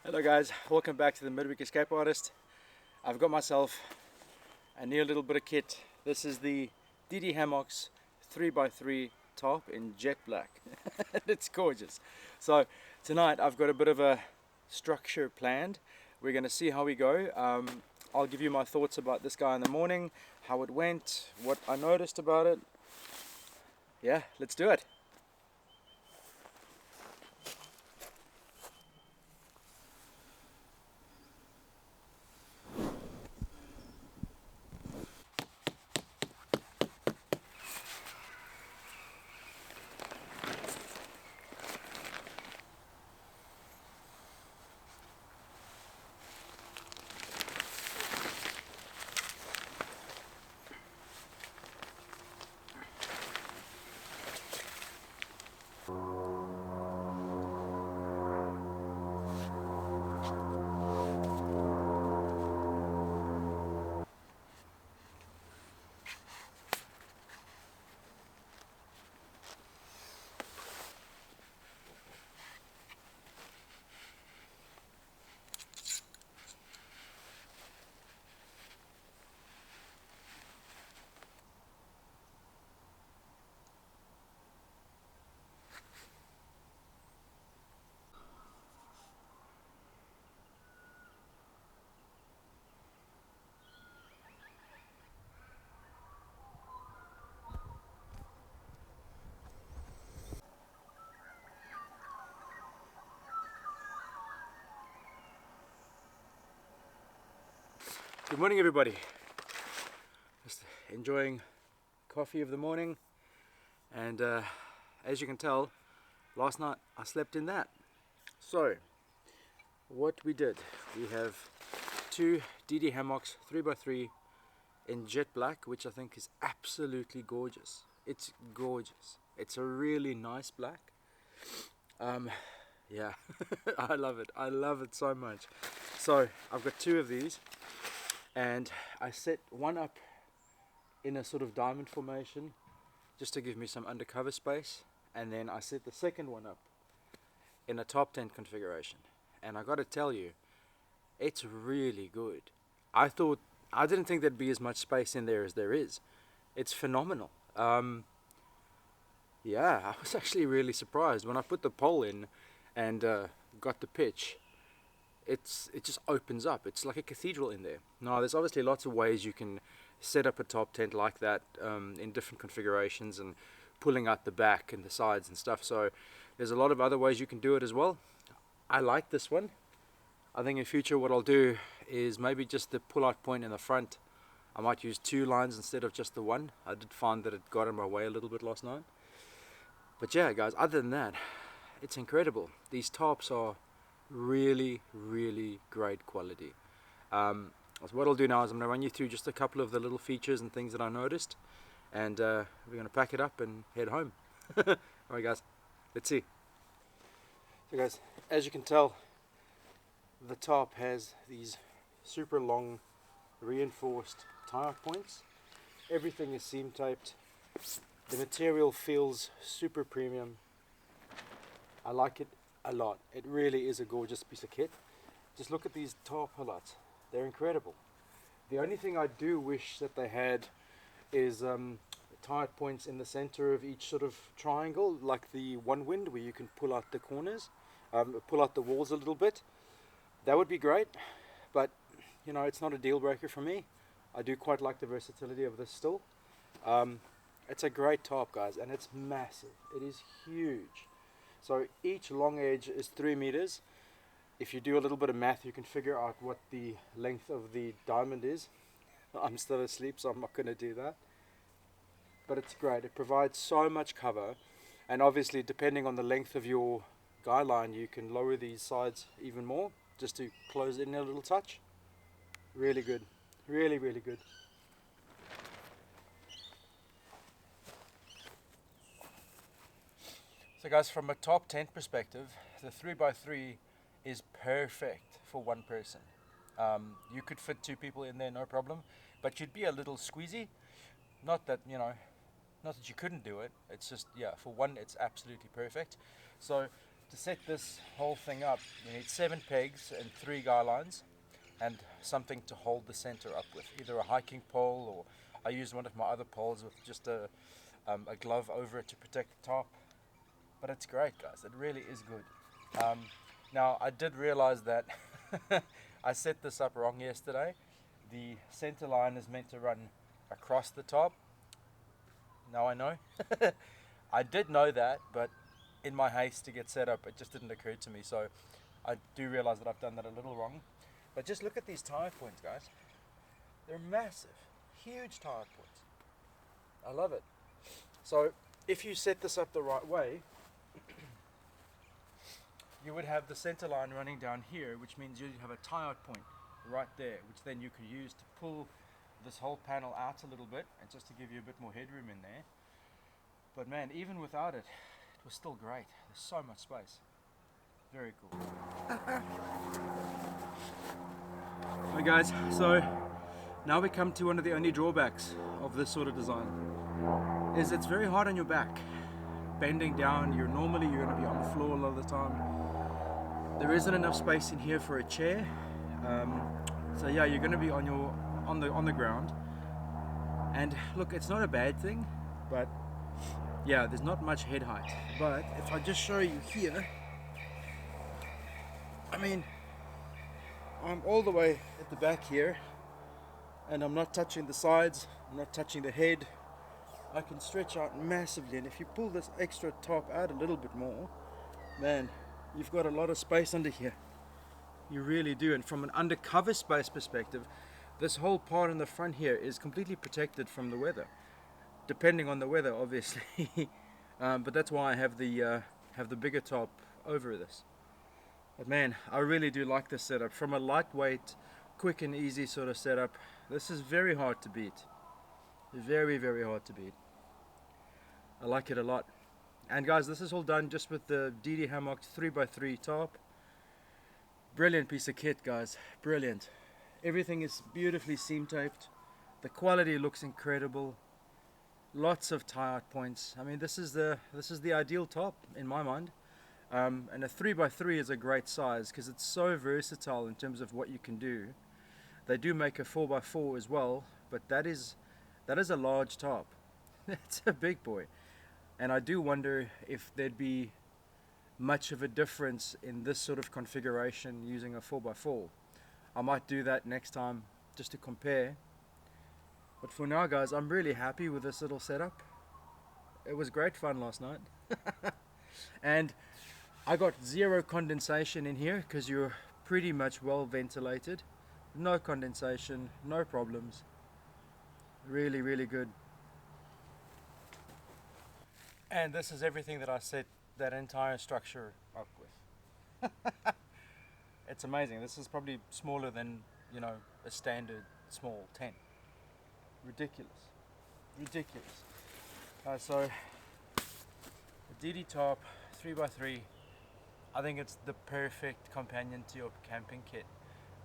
Hello guys, welcome back to the Midweek Escape Artist. I've got myself a new little bit of kit. This is the DD Hammocks 3x3 tarp in jet black. It's gorgeous. So tonight I've got a bit of a structure planned. We're going to see how we go. I'll give you my thoughts about this guy in the morning, how it went, what I noticed about it. Yeah, let's do it. Good morning everybody. Just enjoying coffee of the morning, and as you can tell, last night I slept in that. So what we did, we have two DD Hammocks 3x3 in jet black, which I think is absolutely gorgeous. It's gorgeous. It's a really nice black. Yeah, I love it so much. So I've got two of these, and I set one up in a sort of diamond formation just to give me some undercover space, and then I set the second one up in a tarp-tent configuration. And I got to tell you, it's really good. I didn't think there'd be as much space in there as there is. It's phenomenal. Yeah, I was actually really surprised when I put the pole in and got the pitch. It just opens up. It's like a cathedral in there. Now there's obviously lots of ways you can set up a top tent like that, in different configurations and pulling out the back and the sides and stuff. So there's a lot of other ways you can do it as well. I like this one. I think in future what I'll do is maybe just the pull out point in the front, I might use two lines instead of just the one. I did find that it got in my way a little bit last night. But yeah guys, other than that, it's incredible. These tarps are really great quality. So what I'll do now is I'm going to run you through just a couple of the little features and things that I noticed, and we're going to pack it up and head home. Alright guys, let's see. So guys, as you can tell, the tarp has these super long reinforced tie-out points. Everything is seam taped. The material feels super premium. I like it a lot. It really is a gorgeous piece of kit. Just look at these tarp hillocks. They're incredible. The only thing I do wish that they had is tie-out points in the center of each sort of triangle, like the one wind, where you can pull out the corners, pull out the walls a little bit. That would be great, but you know, it's not a deal breaker for me. I do quite like the versatility of this still. It's a great tarp guys, and it's massive. It is huge. So each long edge is 3 meters. If you do a little bit of math, you can figure out what the length of the diamond is. I'm still asleep, so I'm not going to do that. But it's great. It provides so much cover, and obviously depending on the length of your guy line, you can lower these sides even more just to close it in a little touch. Really good. Really good. So guys, from a top tent perspective, the 3x3 is perfect for one person. You could fit 2 people in there, no problem, but you'd be a little squeezy. Not that, not that you couldn't do it, it's just, yeah, for one it's absolutely perfect. So to set this whole thing up, you need 7 pegs and 3 guy lines and something to hold the center up with, either a hiking pole, or I used one of my other poles with just a glove over it to protect the top. But it's great, guys, it really is good. Now I did realize that I set this up wrong yesterday. The center line is meant to run across the top. Now I know. I did know that, but in my haste to get set up, it just didn't occur to me. So I do realize that I've done that a little wrong. But just look at these tire points, guys. They're massive, huge tire points. I love it. So if you set this up the right way, you would have the center line running down here, which means you'd have a tie-out point right there, which then you could use to pull this whole panel out a little bit, and just to give you a bit more headroom in there. But man, even without it, it was still great. There's so much space. Very cool. Hi guys, so now we come to one of the only drawbacks of this sort of design, is it's very hard on your back. Bending down, you're going to be on the floor a lot of the time. There isn't enough space in here for a chair, so yeah, you're going to be on the ground. And look, it's not a bad thing, but yeah, there's not much head height. But if I just show you here, I mean, I'm all the way at the back here, and I'm not touching the sides, I'm not touching the head. I can stretch out massively, and if you pull this extra top out a little bit more, man, you've got a lot of space under here. You really do. And from an undercover space perspective, this whole part in the front here is completely protected from the weather, depending on the weather, obviously. But that's why I have the bigger top over this. But man, I really do like this setup. From a lightweight, quick and easy sort of setup, this is very hard to beat. Very, very hard to beat. I like it a lot. And guys, this is all done just with the DD Hammocks 3x3 tarp. Brilliant piece of kit, guys. Brilliant. Everything is beautifully seam taped. The quality looks incredible. Lots of tie-out points. I mean, this is the ideal top in my mind. And a 3x3 is a great size because it's so versatile in terms of what you can do. They do make a 4x4 as well, but that is a large top. It's a big boy. And I do wonder if there'd be much of a difference in this sort of configuration using a 4x4. I might do that next time just to compare. But for now, guys, I'm really happy with this little setup. It was great fun last night. And I got zero condensation in here because you're pretty much well ventilated. No condensation, no problems. Really, really good. And this is everything that I set that entire structure up with. It's amazing. This is probably smaller than, you know, a standard small tent. Ridiculous. Ridiculous. So the DD Tarp 3x3, I think it's the perfect companion to your camping kit.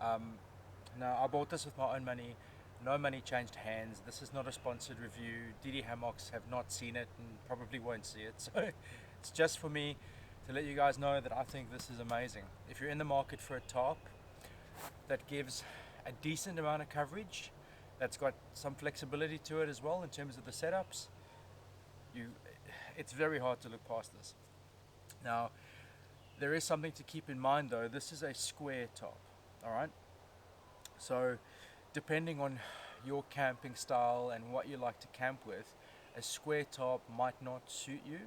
Now I bought this with my own money. No money changed hands. This is not a sponsored review. DD Hammocks have not seen it and probably won't see it. So it's just for me to let you guys know that I think this is amazing. If you're in the market for a tarp that gives a decent amount of coverage, that's got some flexibility to it as well in terms of the setups, it's very hard to look past this. Now, there is something to keep in mind though. This is a square tarp, all right? So depending on your camping style and what you like to camp with, a square tarp might not suit you.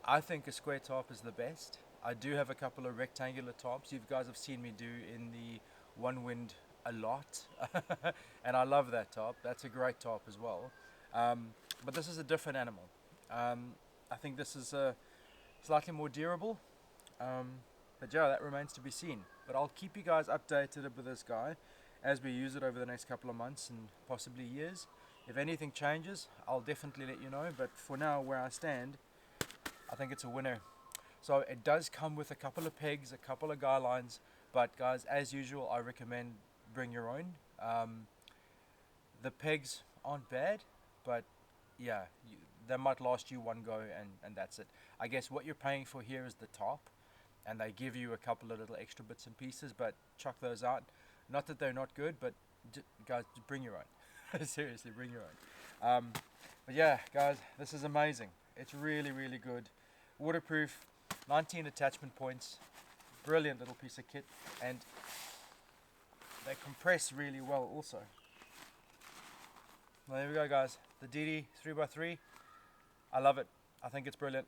I think a square tarp is the best. I do have a couple of rectangular tarps. You guys have seen me do in the One Wind a lot. And I love that tarp. That's a great tarp as well. But this is a different animal. I think this is slightly more durable. But yeah, that remains to be seen. But I'll keep you guys updated with this guy as we use it over the next couple of months and possibly years. If anything changes, I'll definitely let you know. But for now, where I stand, I think it's a winner. So it does come with a couple of pegs, a couple of guy lines. But guys, as usual, I recommend bring your own. The pegs aren't bad, but yeah, they might last you one go, and that's it. I guess what you're paying for here is the tarp, and they give you a couple of little extra bits and pieces, but chuck those out. Not that they're not good, but guys, bring your own. Seriously, bring your own. But yeah, guys, this is amazing. It's really, really good. Waterproof, 19 attachment points, brilliant little piece of kit, and they compress really well also. Well, there we go, guys. The DD 3x3. I love it. I think it's brilliant.